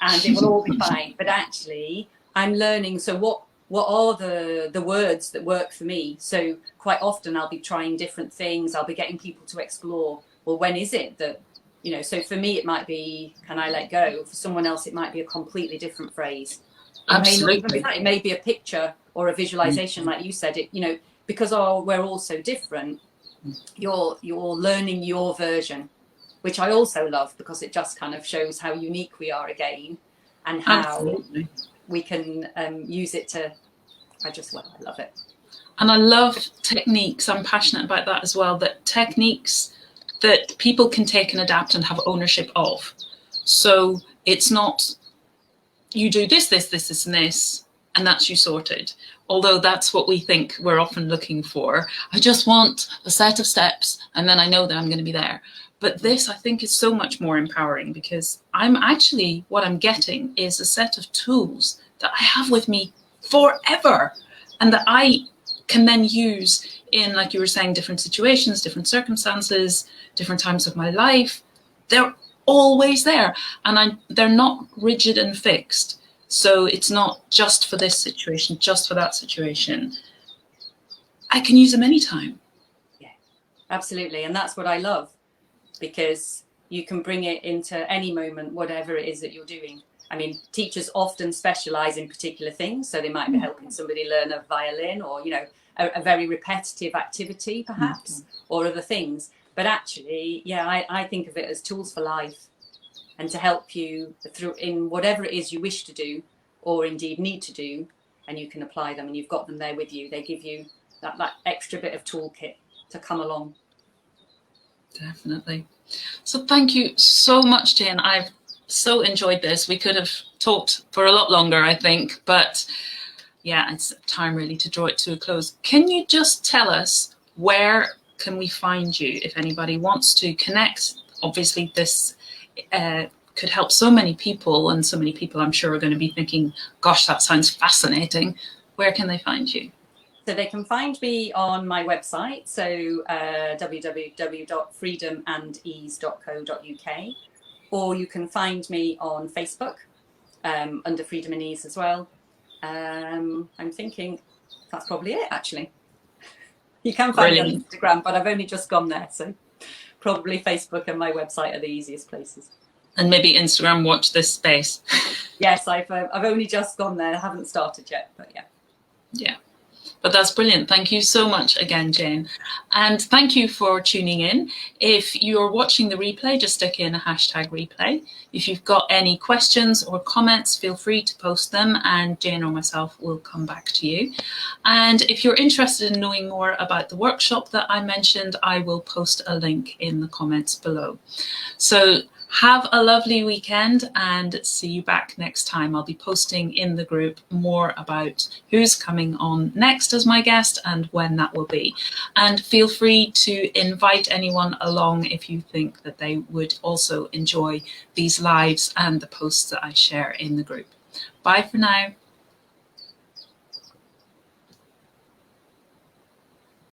S2: and it will all be fine. But actually, I'm learning. So what are the words that work for me? So quite often I'll be trying different things. I'll be getting people to explore, well, when is it that, so for me, it might be, can I let go? For someone else, it might be a completely different phrase.
S1: Absolutely.
S2: It may be a picture or a visualization, like you said, because we're all so different. You're learning your version, which I also love because it just kind of shows how unique we are again and how we can use it to, I love it.
S1: And I love techniques. I'm passionate about that as well, that techniques that people can take and adapt and have ownership of. So it's not you do this, and this, and that's you sorted. Although that's what we think we're often looking for. I just want a set of steps and then I know that I'm going to be there. But this, I think, is so much more empowering because what I'm getting is a set of tools that I have with me forever and that I can then use in, like you were saying, different situations, different circumstances, different times of my life. They're always there and they're not rigid and fixed. So it's not just for this situation, just for that situation. I can use them anytime.
S2: Yeah, absolutely. And that's what I love, because you can bring it into any moment, whatever it is that you're doing. I mean, teachers often specialize in particular things. So they might be helping somebody learn a violin or, a very repetitive activity, perhaps, or other things. But actually, I think of it as tools for life. And to help you through in whatever it is you wish to do or indeed need to do, and you can apply them and you've got them there with you. They give you that extra bit of toolkit to come along.
S1: Definitely. So thank you so much, Jane. I've so enjoyed this. We could have talked for a lot longer, I think, but yeah, it's time really to draw it to a close. Can you just tell us where can we find you if anybody wants to connect? Obviously, this could help so many people, and so many people I'm sure are going to be thinking, gosh, that sounds fascinating. Where can they find you?
S2: So they can find me on my website, so www.freedomandease.co.uk. or you can find me on Facebook under Freedom and Ease as well. I'm thinking that's probably it, actually. You can find me on Instagram, but I've only just gone there, so probably Facebook and my website are the easiest places.
S1: And maybe Instagram, watch this space.
S2: Yes, I've only just gone there. I haven't started yet, but yeah.
S1: Yeah. But that's brilliant. Thank you so much again, Jane. And thank you for tuning in. If you're watching the replay, just stick in a hashtag replay. If you've got any questions or comments, feel free to post them and Jane or myself will come back to you. And if you're interested in knowing more about the workshop that I mentioned, I will post a link in the comments below. So have a lovely weekend and see you back next time. I'll be posting in the group more about who's coming on next as my guest and when that will be. And feel free to invite anyone along if you think that they would also enjoy these lives and the posts that I share in the group. Bye for now.